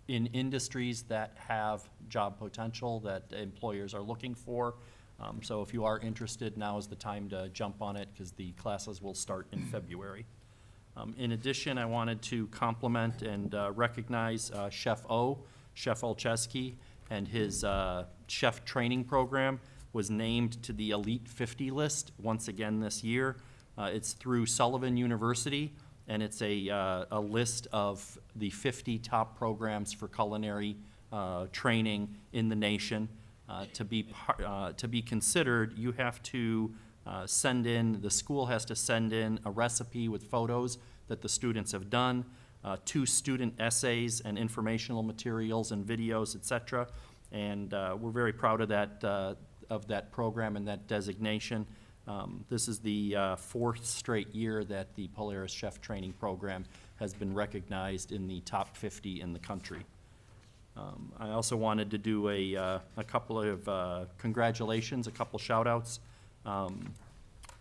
in industries that have job potential that employers are looking for. So if you are interested, now is the time to jump on it because the classes will start in February. In addition, I wanted to compliment and recognize Chef Olszewski, and his chef training program was named to the Elite 50 list once again this year. It's through Sullivan University, and it's a list of the 50 top programs for culinary training in the nation. To be considered, you have to the school has to send in a recipe with photos that the students have done, 2 student essays and informational materials and videos, etc. And we're very proud of that program and that designation. This is the 4th straight year that the Polaris Chef Training Program has been recognized in the top 50 in the country. I also wanted to do a couple of congratulations, a couple shout-outs.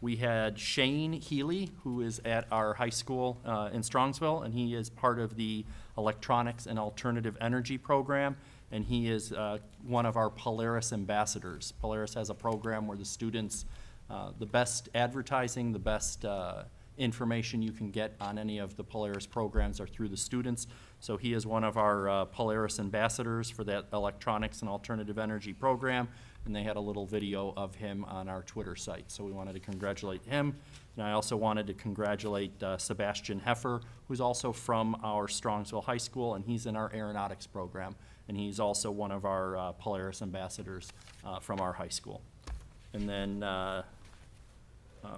We had Shane Healy, who is at our high school in Strongsville, and he is part of the Electronics and Alternative Energy Program, and he is one of our Polaris ambassadors. Polaris has a program where the students, the best advertising, the best information you can get on any of the Polaris programs are through the students. So he is one of our Polaris ambassadors for that Electronics and Alternative Energy Program, and they had a little video of him on our Twitter site. So we wanted to congratulate him. And I also wanted to congratulate Sebastian Heffer, who's also from our Strongsville High School, and he's in our aeronautics program. And he's also one of our Polaris ambassadors from our high school. And then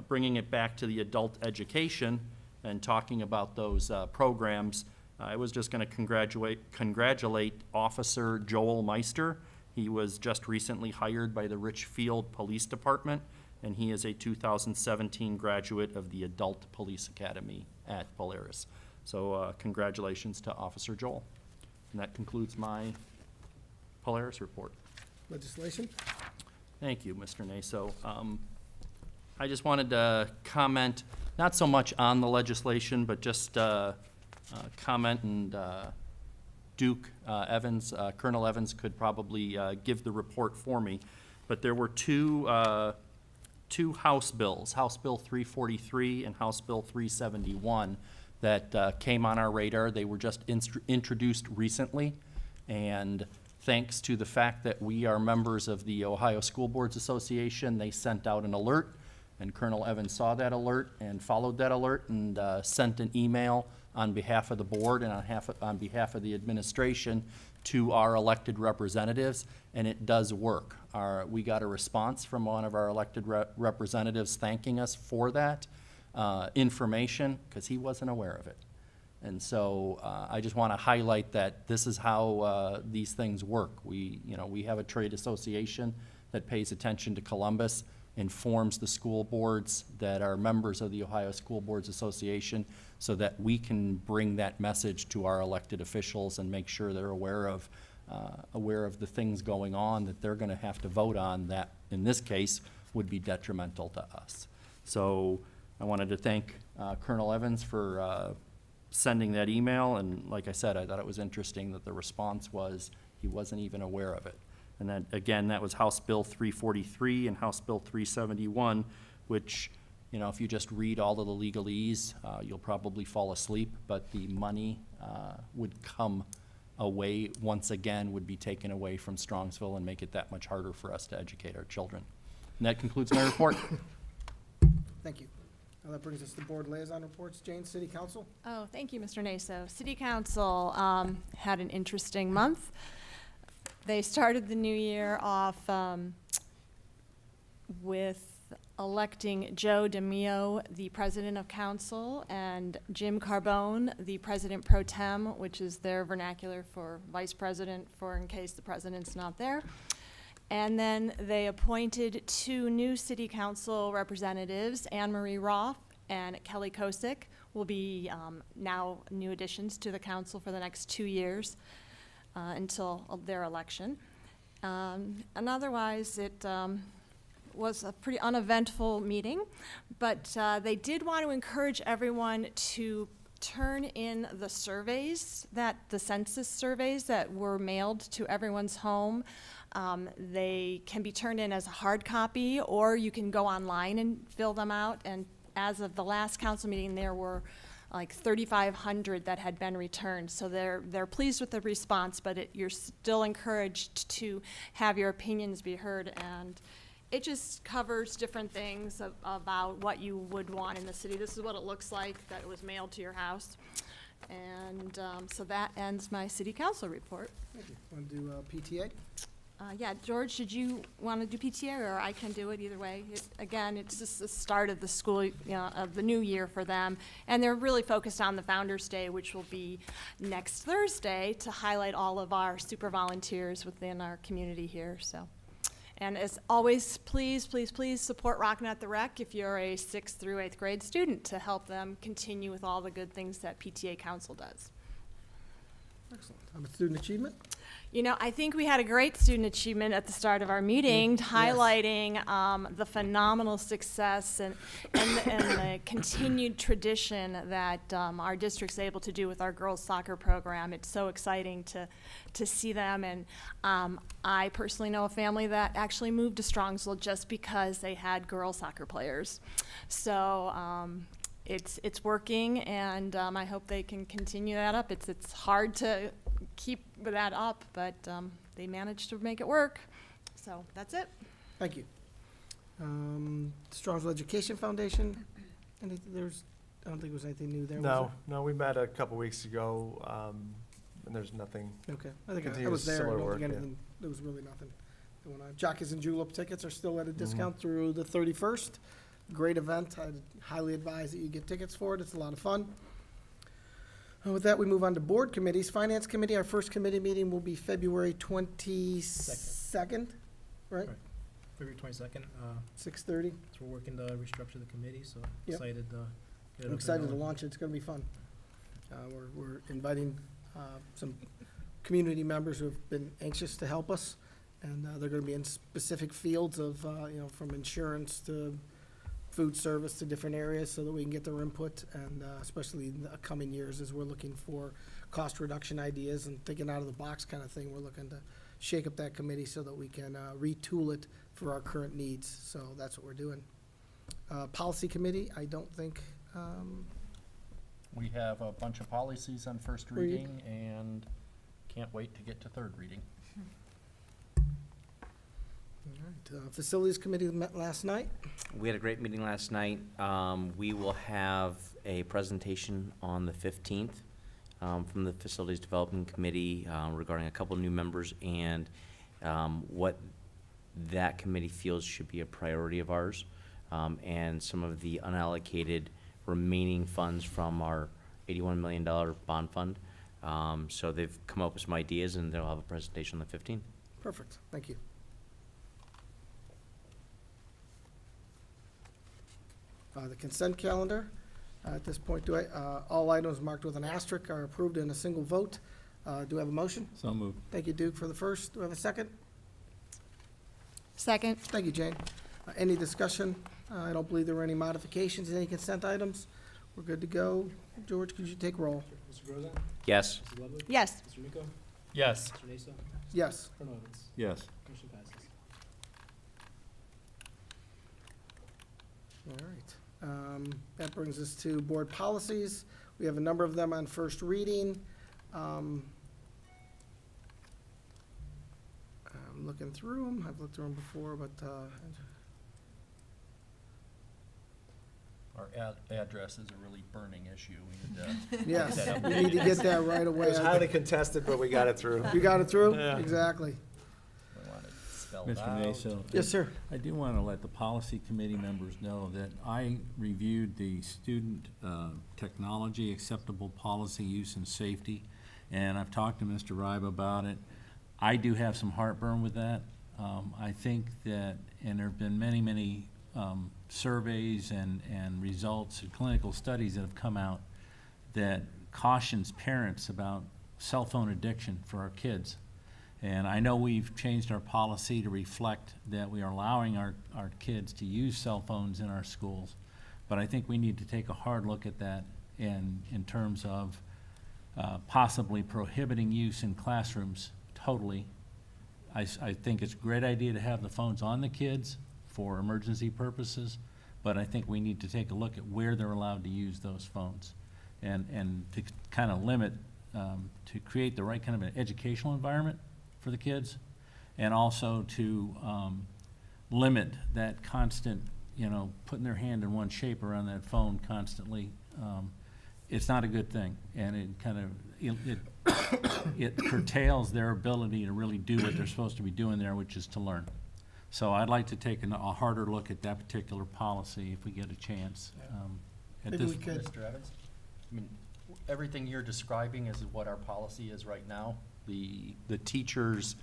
bringing it back to the adult education and talking about those programs, I was just going to congratulate Officer Joel Meister. He was just recently hired by the Richfield Police Department, and he is a 2017 graduate of the Adult Police Academy at Polaris. So congratulations to Officer Joel. And that concludes my Polaris report. Legislation? Thank you, Mr. Naso. I just wanted to comment, not so much on the legislation, but just comment, and Duke Evans, Colonel Evans could probably give the report for me. But there were two House bills, House Bill 343 and House Bill 371, that came on our radar. They were just introduced recently, and thanks to the fact that we are members of the Ohio School Boards Association, they sent out an alert, and Colonel Evans saw that alert and followed that alert and sent an email on behalf of the board and on behalf of the administration to our elected representatives, and it does work. We got a response from one of our elected representatives thanking us for that information, because he wasn't aware of it. And so I just want to highlight that this is how these things work. We have a trade association that pays attention to Columbus, informs the school boards that are members of the Ohio School Boards Association, so that we can bring that message to our elected officials and make sure they're aware of the things going on that they're going to have to vote on that, in this case, would be detrimental to us. So I wanted to thank Colonel Evans for sending that email, and like I said, I thought it was interesting that the response was he wasn't even aware of it. And then, again, that was House Bill 343 and House Bill 371, which, if you just read all of the legalese, you'll probably fall asleep, but the money would come away, once again, would be taken away from Strongsville and make it that much harder for us to educate our children. And that concludes my report. Thank you. Now that brings us to board liaison reports. Jane, City Council? Oh, thank you, Mr. Naso. City Council had an interesting month. They started the new year off with electing Joe DeMio, the president of council, and Jim Carbone, the president pro tem, which is their vernacular for vice president, for in case the president's not there. And then they appointed 2 new city council representatives, Anne Marie Roth and Kelly Kosick, will be now new additions to the council for the next 2 years. Until their election. And otherwise, it was a pretty uneventful meeting, but they did want to encourage everyone to turn in the surveys, the census surveys that were mailed to everyone's home. They can be turned in as a hard copy, or you can go online and fill them out. And as of the last council meeting, there were like 3,500 that had been returned. So they're pleased with the response, but you're still encouraged to have your opinions be heard. And it just covers different things about what you would want in the city. This is what it looks like, that it was mailed to your house. And so that ends my city council report. Thank you. Want to do PTA? Yeah, George, did you want to do PTA, or I can do it either way? Again, it's just the start of the school, of the new year for them. And they're really focused on the Founder's Day, which will be next Thursday, to highlight all of our super volunteers within our community here, so. And as always, please, please, please support Rockin' at the Rec if you're a 6th through 8th grade student, to help them continue with all the good things that PTA Council does. Excellent. How about student achievement? I think we had a great student achievement at the start of our meeting, highlighting the phenomenal success and the continued tradition that our district's able to do with our girls' soccer program. It's so exciting to see them, and I personally know a family that actually moved to Strongsville just because they had girls' soccer players. So it's working, and I hope they can continue that up. It's hard to keep that up, but they managed to make it work. So that's it. Thank you. Strongsville Education Foundation. I don't think there was anything new there. Was No, we met a couple weeks ago, and there's nothing. Okay, I think I Continuous was there. I similar don't work, think yeah. anything. There was really nothing going on. Jockeys and Julep tickets are still at a discount through the 31st. Great event. I'd highly advise that you get tickets for it. It's a lot of fun. With that, we move on to board committees. Finance Committee, our first committee meeting will be February 22nd, right? February 22nd. 6:30. So we're working to restructure the committee, so Yep. excited to get it I'm up and excited to going. launch it. It's going to be fun. We're inviting some community members who have been anxious to help us, and they're going to be in specific fields of, from insurance to food service to different areas, so that we can get their input, and especially in the coming years as we're looking for cost reduction ideas and thinking out of the box kind of thing. We're looking to shake up that committee so that we can retool it for our current needs. So that's what we're doing. Policy Committee, I don't think, We have a bunch of policies on first Read. reading and can't wait to get to third reading. all right. Facilities Committee met last night. We had a great meeting last night. We will have a presentation on the 15th from the Facilities Development Committee regarding a couple new members and what that committee feels should be a priority of ours, and some of the unallocated remaining funds from our $81 million bond fund. So they've come up with some ideas, and they'll have a presentation on the 15th. Perfect, thank you. The consent calendar, at this point, all items marked with an asterisk are approved in a single vote. Do I have a motion? So moved. Thank you, Duke, for the first. Do I have a second? Second. Thank you, Jane. Any discussion? I don't believe there were any modifications, any consent items. We're good to go. George, could you take roll? Mr. Groza? Yes. Mrs. Ludwig? Yes. Mr. Miko? Yes. Mr. Nasa? Yes. Colonel Evans? Yes. Motion passes. All right. That brings us to board policies. We have a number of them on first reading. I'm looking through them. I've looked through them before, but Our address is a really burning issue. We need to yes, get that we need to updated. get that right It away. was highly contested, but we got it through. You got it through? Yeah. Exactly. We want it spelled Mr. out. Naso. Yes, sir. I do want to let the policy committee members know that I reviewed the student technology acceptable policy use and safety, and I've talked to Mr. Ribe about it. I do have some heartburn with that. I think that, and there have been many, many surveys and results and clinical studies that have come out that cautions parents about cell phone addiction for our kids. And I know we've changed our policy to reflect that we are allowing our kids to use cell phones in our schools. But I think we need to take a hard look at that in terms of possibly prohibiting use in classrooms totally. I think it's a great idea to have the phones on the kids for emergency purposes, but I think we need to take a look at where they're allowed to use those phones and to kind of limit, to create the right kind of an educational environment for the kids, and also to limit that constant, putting their hand in one shape around that phone constantly. It's not a good thing, and it kind of, it curtails their ability to really do what they're supposed to be doing there, which is to learn. So I'd like to take a harder look at that particular policy if we get a chance. Maybe we could. Mr. Evans, I mean, everything you're describing is what our policy is right now. The teachers,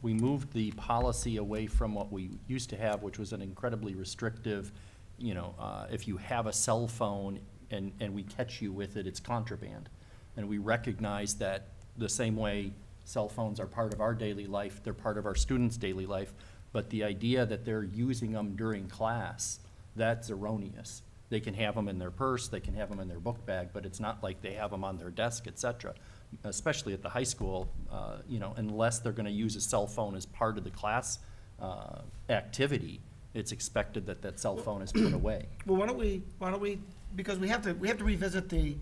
we moved the policy away from what we used to have, which was an incredibly restrictive, if you have a cell phone and we catch you with it, it's contraband. And we recognize that the same way cell phones are part of our daily life, they're part of our students' daily life, but the idea that they're using them during class, that's erroneous. They can have them in their purse, they can have them in their book bag, but it's not like they have them on their desk, et cetera. Especially at the high school, unless they're gonna use a cell phone as part of the class activity, it's expected that that cell phone is put away. Well, why don't we, because we have to revisit the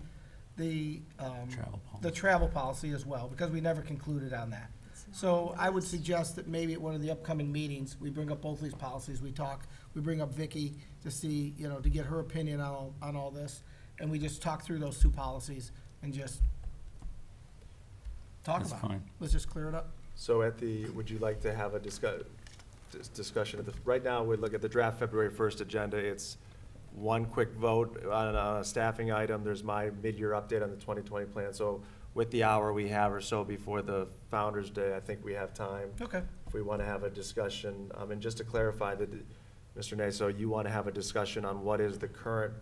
travel policy as well, because we never concluded on that. So I would suggest that maybe at one of the upcoming meetings, we bring up both these policies, we bring up Vicky to see, to get her opinion on all this, and we just talk through those two policies and just talk That's about it. fine. Let's just clear it up. So would you like to have a discussion right now? We look at the draft February 1st agenda. It's one quick vote on a staffing item. There's my mid-year update on the 2020 plan. So with the hour we have or so before the Founder's Day, I think we have time. Okay. If we want to have a discussion, and just to clarify that, Mr. Naso, you want to have a discussion on what is the current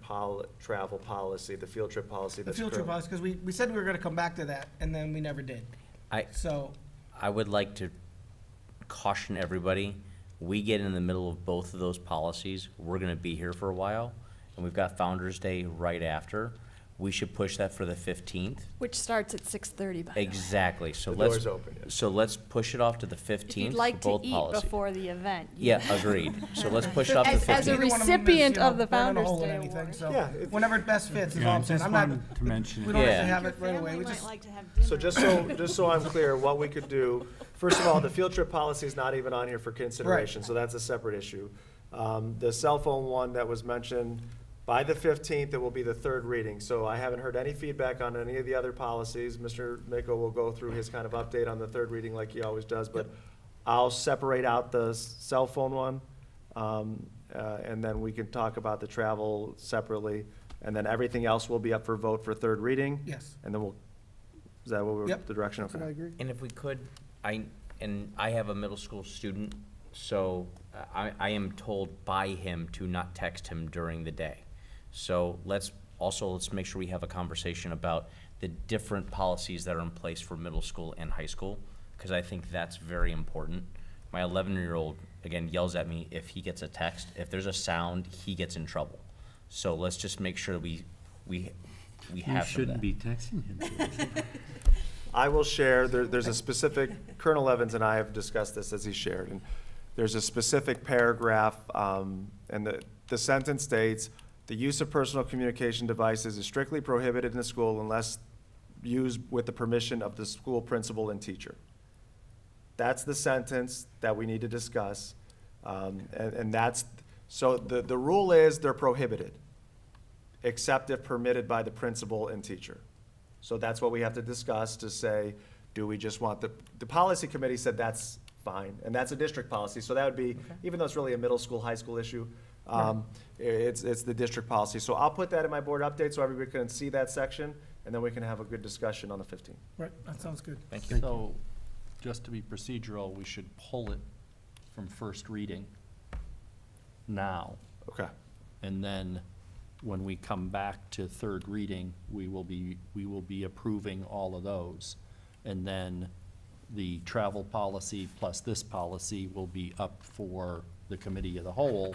travel policy, the field trip policy The that's field trip policy, because we said we were gonna come back to that, and then we never did. I would like to caution everybody, we get in the middle of both of those policies, we're gonna be here for a while, and we've got Founder's Day right after. We should push that for the 15th. Which starts at 6:30 by the way. Exactly, so The let's. door's open, yes. So let's push it off to the 15th If you'd for like to both eat policies. before the event. Yeah, agreed, so let's push it off to the 15th. As a Neither one of them is, recipient of the burning a Founder's hole in Day anything, Award. so Yeah, whenever it best fits is Yeah, all I I'm saying. just I'm not, wanted to mention we don't have Yeah. to have it right away, we just. So just so I'm clear, what we could do, first of all, the field trip policy is not even on here for consideration, so that's a separate issue. The cell phone one that was mentioned, by the 15th, it will be the third reading. So I haven't heard any feedback on any of the other policies. Mr. Mako will go through his kind of update on the third reading like he always does, but I'll separate out the cell phone one, and then we can talk about the travel separately. And then everything else will be up for vote for third reading? Yes. And then is that what we're, Yep. the direction? That's what I agree. And if we could, I have a middle school student, so I am told by him to not text him during the day. So let's make sure we have a conversation about the different policies that are in place for middle school and high school, because I think that's very important. My 11-year-old, again, yells at me if he gets a text. If there's a sound, he gets in trouble. So let's just make sure we have You some of shouldn't that. be texting him. I will share, there's a specific, Colonel Evans and I have discussed this as he shared, and there's a specific paragraph, and the sentence states, "The use of personal communication devices is strictly prohibited in the school unless used with the permission of the school principal and teacher." That's the sentence that we need to discuss, and that's, so the rule is they're prohibited, except if permitted by the principal and teacher. So that's what we have to discuss to say, do we just want the policy committee said that's fine, and that's a district policy, so that would be, even though it's really a middle school, high school issue, it's the district policy. So I'll put that in my board update so everybody can see that section, and then we can have a good discussion on the 15th. Right, that sounds good. Thank you. So, just to be procedural, we should pull it from first reading now. Okay. And then, when we come back to third reading, we will be approving all of those. And then, the travel policy plus this policy will be up for the committee of the whole.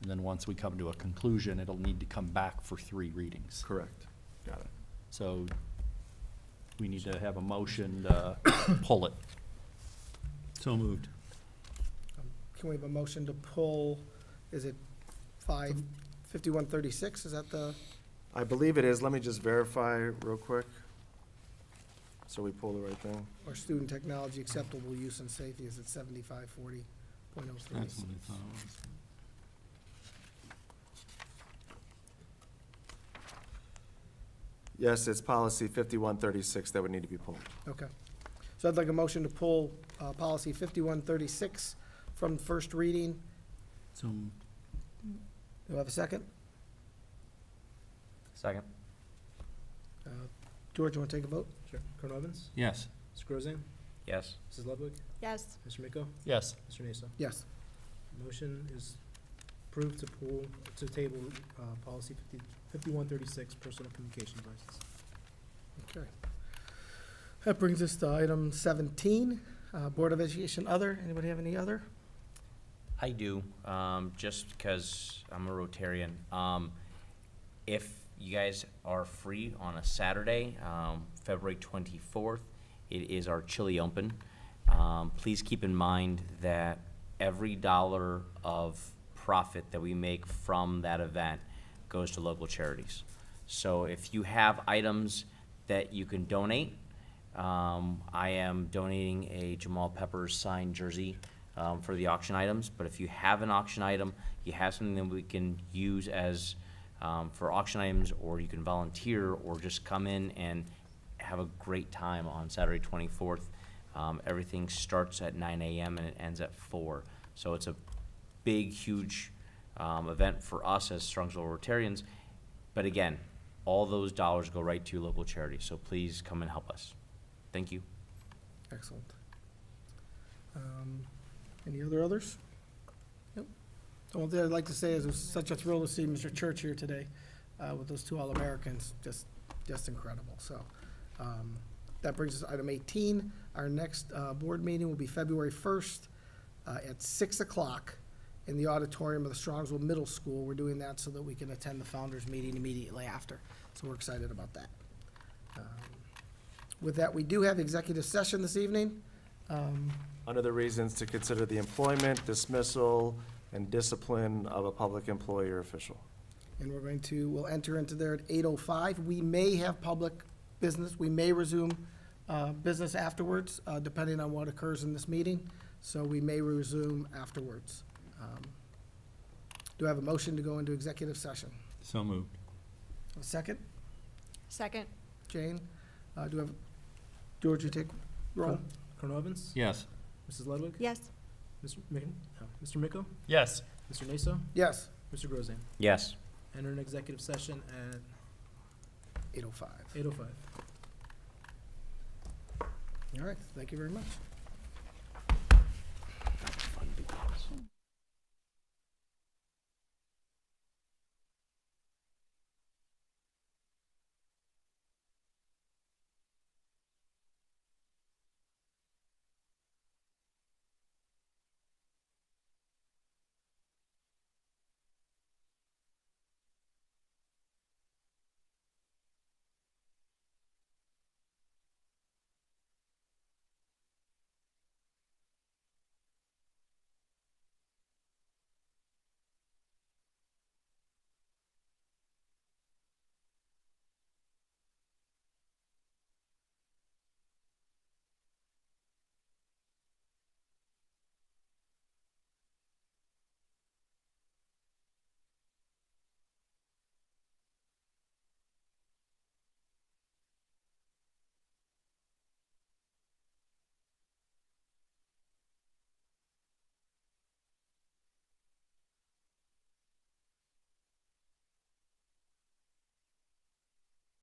And then once we come to a conclusion, it'll need to come back for 3 readings. Correct. Got it. So we need to have a motion to pull it. So moved. Can we have a motion to pull, is it 5136? Is that the, I believe it is. Let me just verify real quick. So we pull the right thing. or student technology acceptable use and safety, is it 7540.03? That's what I thought it was. Yes, it's policy 5136 that would need to be pulled. Okay. So I'd like a motion to pull policy 5136 from first reading. So, Do I have a second? Second. George, you want to take a vote? Sure. Colonel Evans? yes. Mr. Grozan? Yes. Mrs. Ludwig? Yes. Mr. Miko? Yes. Mr. Naso? Yes. Motion is approved to table policy 5136, personal communication devices. Okay. That brings us to item 17, Board of Education other. Anybody have any other? I do, just because I'm a Rotarian. If you guys are free on a Saturday, February 24th, it is our chili open. Please keep in mind that every dollar of profit that we make from that event goes to local charities. So if you have items that you can donate, I am donating a Jamal Peppers signed jersey for the auction items. But if you have an auction item, you have something that we can use as for auction items, or you can volunteer, or just come in and have a great time on Saturday 24th. Everything starts at 9 a.m. and it ends at 4. So it's a big, huge event for us as Strongsville Rotarians. But again, all those dollars go right to your local charity. So please come and help us. Thank you. Excellent. Any others? Nope. The only thing I'd like to say is it was such a thrill to see Mr. Church here today with those 2 All-Americans. Just incredible. So that brings us to item 18. Our next board meeting will be February 1st at 6 o'clock in the auditorium of the Strongsville Middle School. We're doing that so that we can attend the founders meeting immediately after. So we're excited about that. With that, we do have executive session this evening. Under the reasons to consider the employment, dismissal, and discipline of a public employee or official. And we'll enter into there at 8:05. We may have public business. We may resume business afterwards, depending on what occurs in this meeting. So we may resume afterwards. Do I have a motion to go into executive session? So moved. A second? Second. Jane? Do I have, George, you take roll? Colonel Evans? Yes. Mrs. Ludwig? Yes. Mr. Miko? Yes. Mr. Naso? Yes. Mr. Grozan? Yes. Enter an executive session at 8:05. 8:05. All right, thank you very much.